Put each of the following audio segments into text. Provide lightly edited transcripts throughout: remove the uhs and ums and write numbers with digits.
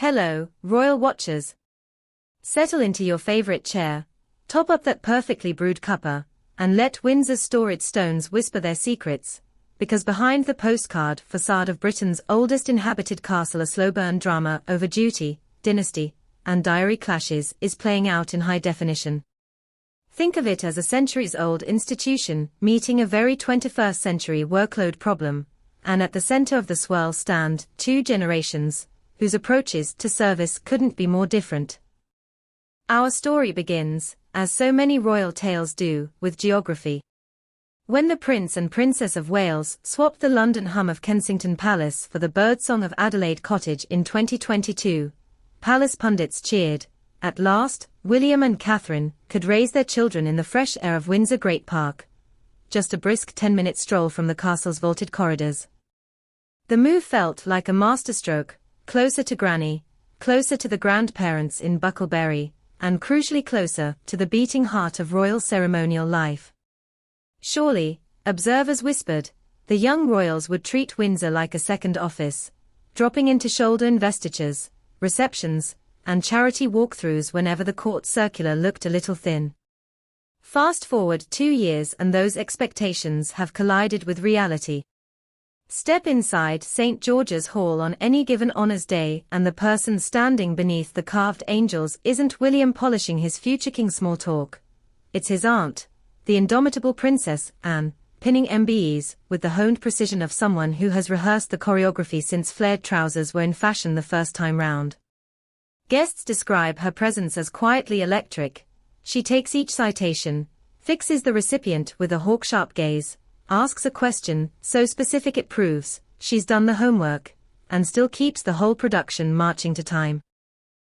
Hello, Royal Watchers. Settle into your favorite chair, top up that perfectly brewed cuppa, and let Windsor's storied stones whisper their secrets, because behind the postcard facade of Britain's oldest inhabited castle a slow-burn drama over duty, dynasty, and diary clashes is playing out in high definition. Think of it as a centuries-old institution meeting a very 21st century workload problem, and at the center of the swirl stand two generations, whose approaches to service couldn't be more different. Our story begins, as so many royal tales do, with geography. When the Prince and Princess of Wales swapped the London hum of Kensington Palace for the birdsong of Adelaide Cottage in 2022, palace pundits cheered. At last, William and Catherine could raise their children in the fresh air of Windsor Great Park, just a brisk 10-minute stroll from the castle's vaulted corridors. The move felt like a masterstroke, closer to Granny, closer to the grandparents in Bucklebury, and crucially closer to the beating heart of royal ceremonial life. Surely, observers whispered, the young royals would treat Windsor like a second office, dropping into shoulder investitures, receptions, and charity walkthroughs whenever the court circular looked a little thin. Fast forward 2 years and those expectations have collided with reality. Step inside St. George's Hall on any given honours day and the person standing beneath the carved angels isn't William polishing his future king small talk. It's his aunt, the indomitable Princess Anne, pinning MBEs with the honed precision of someone who has rehearsed the choreography since flared trousers were in fashion the first time round. Guests describe her presence as quietly electric. She takes each citation, fixes the recipient with a hawk-sharp gaze, asks a question so specific it proves she's done the homework, and still keeps the whole production marching to time.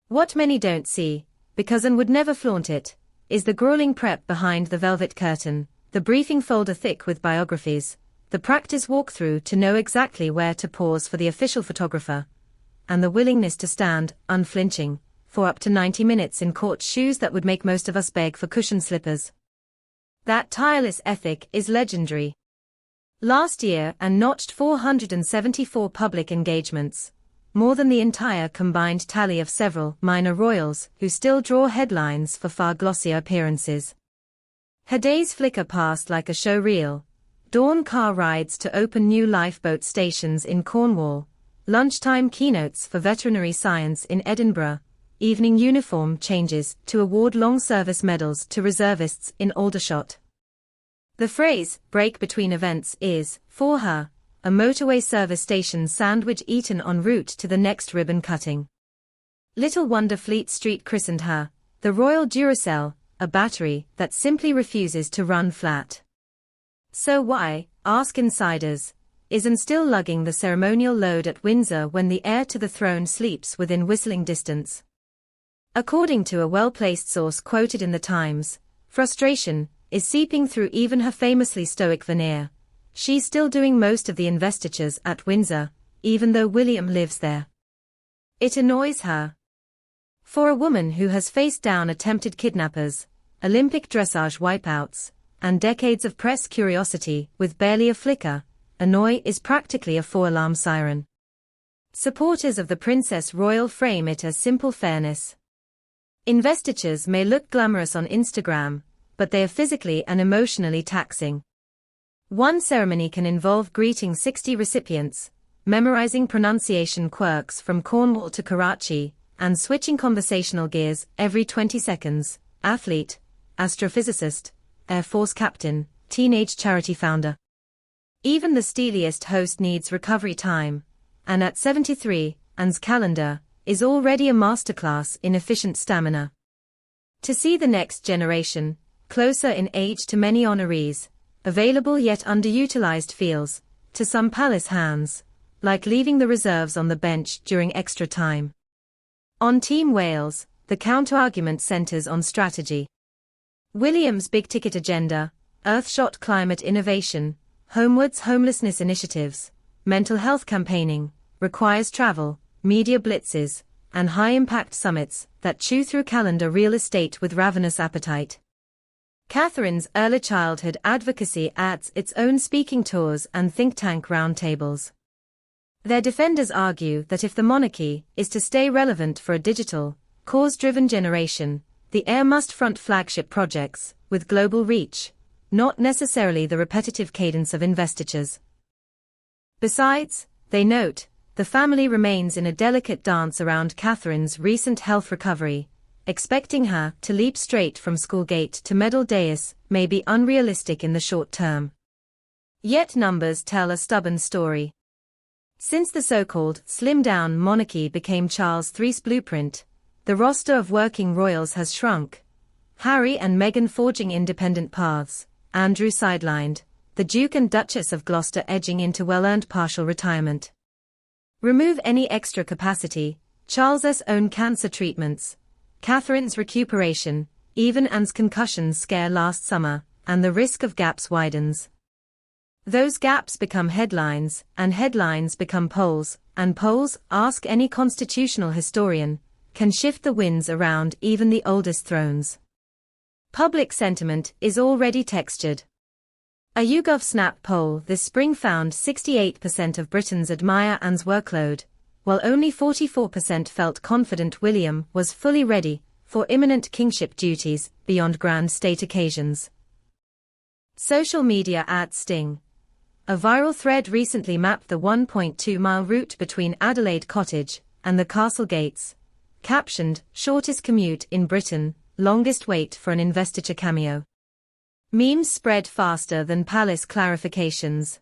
What many don't see, because Anne would never flaunt it, is the grueling prep behind the velvet curtain, the briefing folder thick with biographies, the practice walkthrough to know exactly where to pause for the official photographer, and the willingness to stand, unflinching, for up to 90 minutes in court shoes that would make most of us beg for cushioned slippers. That tireless ethic is legendary. Last year Anne notched 474 public engagements, more than the entire combined tally of several minor royals who still draw headlines for far glossier appearances. Her days flicker past like a show reel. Dawn car rides to open new lifeboat stations in Cornwall, lunchtime keynotes for veterinary science in Edinburgh, evening uniform changes to award long service medals to reservists in Aldershot. The phrase, break between events, is, for her, a motorway service station sandwich eaten en route to the next ribbon cutting. Little wonder Fleet Street christened her, the Royal Duracell, a battery that simply refuses to run flat. So why, ask insiders, isn't still lugging the ceremonial load at Windsor when the heir to the throne sleeps within whistling distance? According to a well-placed source quoted in the Times, frustration is seeping through even her famously stoic veneer. She's still doing most of the investitures at Windsor, even though William lives there. It annoys her. For a woman who has faced down attempted kidnappers, Olympic dressage wipeouts, and decades of press curiosity with barely a flicker, annoy is practically a 4-alarm siren. Supporters of the Princess Royal frame it as simple fairness. Investitures may look glamorous on Instagram, but they are physically and emotionally taxing. One ceremony can involve greeting 60 recipients, memorizing pronunciation quirks from Cornwall to Karachi, and switching conversational gears every 20 seconds. Athlete, astrophysicist, Air Force captain, teenage charity founder. Even the steeliest host needs recovery time, and at 73, Anne's calendar is already a masterclass in efficient stamina. To see the next generation, closer in age to many honorees, available yet underutilized feels, to some palace hands, like leaving the reserves on the bench during extra time. On Team Wales, the counter-argument centers on strategy. William's big-ticket agenda, earthshot climate innovation, homewards homelessness initiatives, mental health campaigning, requires travel, media blitzes, and high-impact summits that chew through calendar real estate with ravenous appetite. Catherine's early childhood advocacy adds its own speaking tours and think tank roundtables. Their defenders argue that if the monarchy is to stay relevant for a digital, cause-driven generation, the heir must front flagship projects with global reach, not necessarily the repetitive cadence of investitures. Besides, they note, the family remains in a delicate dance around Catherine's recent health recovery. Expecting her to leap straight from school gate to medal dais may be unrealistic in the short term. Yet numbers tell a stubborn story. Since the so-called slimmed-down monarchy became Charles III's blueprint, the roster of working royals has shrunk. Harry and Meghan forging independent paths, Andrew sidelined, the Duke and Duchess of Gloucester edging into well-earned partial retirement. Remove any extra capacity, Charles's own cancer treatments, Catherine's recuperation, even Anne's concussion scare last summer, and the risk of gaps widens. Those gaps become headlines, and headlines become polls, and polls, ask any constitutional historian, can shift the winds around even the oldest thrones. Public sentiment is already textured. A YouGov Snap poll this spring found 68% of Britons admire Anne's workload, while only 44% felt confident William was fully ready for imminent kingship duties beyond grand state occasions. Social media adds sting. A viral thread recently mapped the 1.2-mile route between Adelaide Cottage and the Castle Gates, captioned, "Shortest commute in Britain, longest wait for an investiture cameo." Memes spread faster than palace clarifications.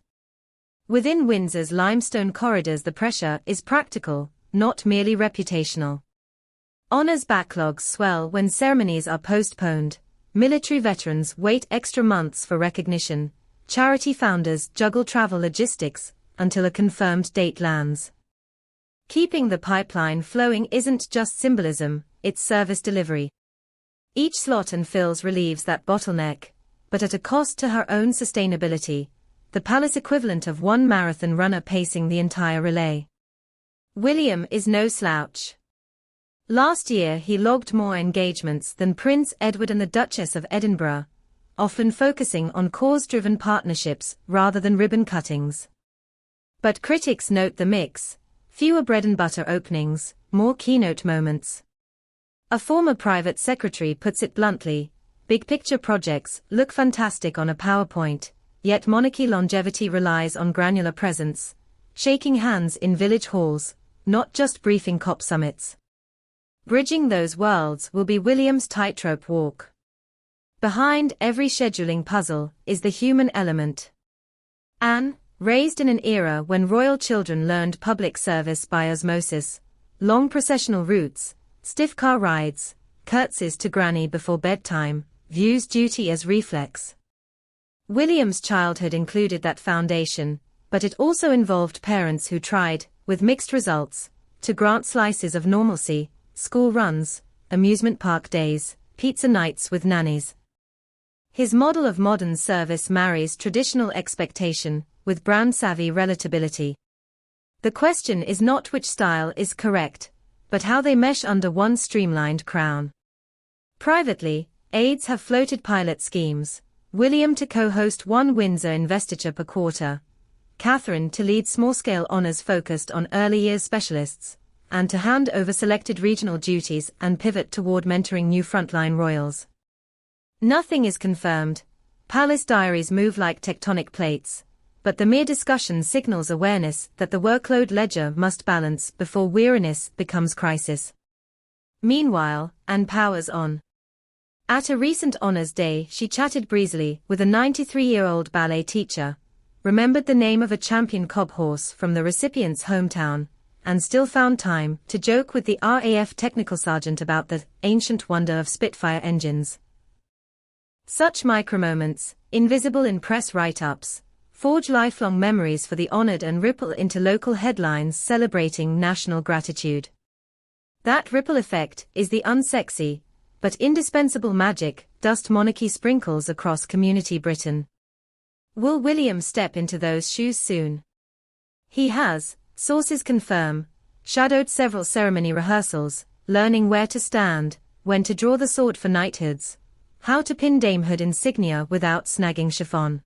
Within Windsor's limestone corridors the pressure is practical, not merely reputational. Honours backlogs swell when ceremonies are postponed, military veterans wait extra months for recognition, charity founders juggle travel logistics until a confirmed date lands. Keeping the pipeline flowing isn't just symbolism, it's service delivery. Each slot and fills relieves that bottleneck, but at a cost to her own sustainability, the palace equivalent of one marathon runner pacing the entire relay. William is no slouch. Last year he logged more engagements than Prince Edward and the Duchess of Edinburgh, often focusing on cause-driven partnerships rather than ribbon cuttings. But critics note the mix: fewer bread-and-butter openings, more keynote moments. A former private secretary puts it bluntly, big-picture projects look fantastic on a PowerPoint, yet monarchy longevity relies on granular presence, shaking hands in village halls, not just briefing COP summits. Bridging those worlds will be William's tightrope walk. Behind every scheduling puzzle is the human element. Anne, raised in an era when royal children learned public service by osmosis, long processional routes, stiff car rides, curtsies to granny before bedtime, views duty as reflex. William's childhood included that foundation, but it also involved parents who tried, with mixed results, to grant slices of normalcy, school runs, amusement park days, pizza nights with nannies. His model of modern service marries traditional expectation with brand-savvy relatability. The question is not which style is correct, but how they mesh under one streamlined crown. Privately, aides have floated pilot schemes: William to co-host one Windsor investiture per quarter, Catherine to lead small-scale honours focused on early years specialists, and to hand over selected regional duties and pivot toward mentoring new frontline royals. Nothing is confirmed. Palace diaries move like tectonic plates, but the mere discussion signals awareness that the workload ledger must balance before weariness becomes crisis. Meanwhile, Anne powers on. At a recent honours day she chatted breezily with a 93-year-old ballet teacher, remembered the name of a champion cob horse from the recipient's hometown, and still found time to joke with the RAF technical sergeant about the ancient wonder of Spitfire engines. Such micromoments, invisible in press write-ups, forge lifelong memories for the honoured and ripple into local headlines celebrating national gratitude. That ripple effect is the unsexy, but indispensable magic dust monarchy sprinkles across community Britain. Will William step into those shoes soon? He has, sources confirm, shadowed several ceremony rehearsals, learning where to stand, when to draw the sword for knighthoods, how to pin damehood insignia without snagging chiffon.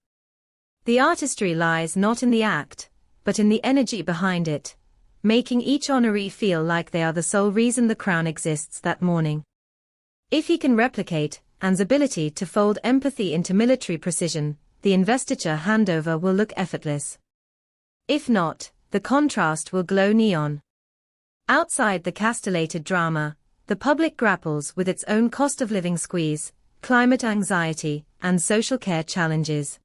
The artistry lies not in the act, but in the energy behind it, making each honoree feel like they are the sole reason the crown exists that morning. If he can replicate Anne's ability to fold empathy into military precision, the investiture handover will look effortless. If not, the contrast will glow neon. Outside the castellated drama, the public grapples with its own cost of living squeeze, climate anxiety, and social care challenges.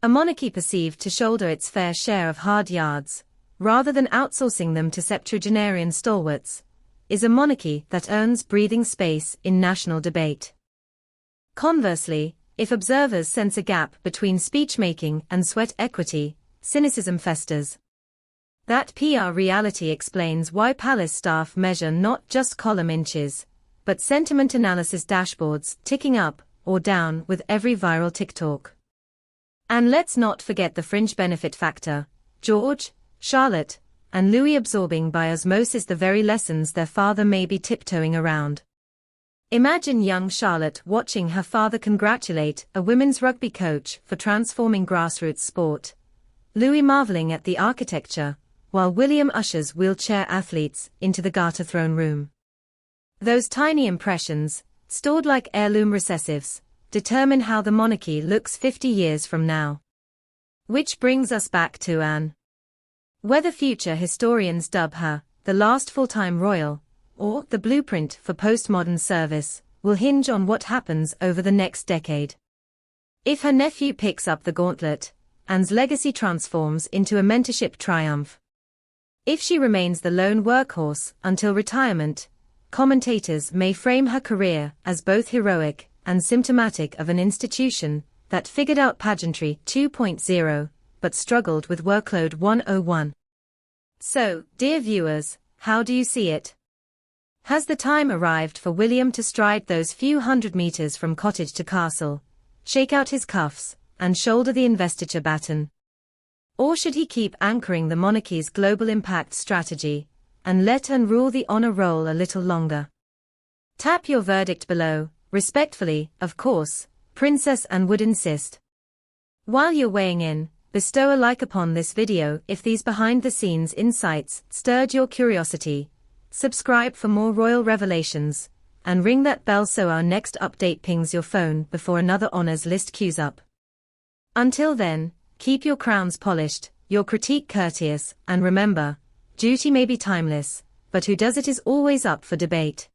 A monarchy perceived to shoulder its fair share of hard yards, rather than outsourcing them to septuagenarian stalwarts, is a monarchy that earns breathing space in national debate. Conversely, if observers sense a gap between speech-making and sweat equity, cynicism festers. That PR reality explains why palace staff measure not just column inches, but sentiment analysis dashboards ticking up or down with every viral TikTok. And let's not forget the fringe benefit factor: George, Charlotte, and Louis absorbing by osmosis the very lessons their father may be tiptoeing around. Imagine young Charlotte watching her father congratulate a women's rugby coach for transforming grassroots sport, Louis marveling at the architecture, while William ushers wheelchair athletes into the Garter throne room. Those tiny impressions, stored like heirloom recessives, determine how the monarchy looks 50 years from now. Which brings us back to Anne. Whether future historians dub her the last full-time royal, or the blueprint for postmodern service, will hinge on what happens over the next decade. If her nephew picks up the gauntlet, Anne's legacy transforms into a mentorship triumph. If she remains the lone workhorse until retirement, commentators may frame her career as both heroic and symptomatic of an institution that figured out pageantry 2.0, but struggled with workload 101. So, dear viewers, how do you see it? Has the time arrived for William to stride those few hundred meters from cottage to castle, shake out his cuffs, and shoulder the investiture baton? Or should he keep anchoring the monarchy's global impact strategy, and let Anne rule the honor roll a little longer? Tap your verdict below, respectfully, of course, Princess Anne would insist. While you're weighing in, bestow a like upon this video if these behind-the-scenes insights stirred your curiosity, subscribe for more royal revelations, and ring that bell so our next update pings your phone before another honors list queues up. Until then, keep your crowns polished, your critique courteous, and remember, duty may be timeless, but who does it is always up for debate.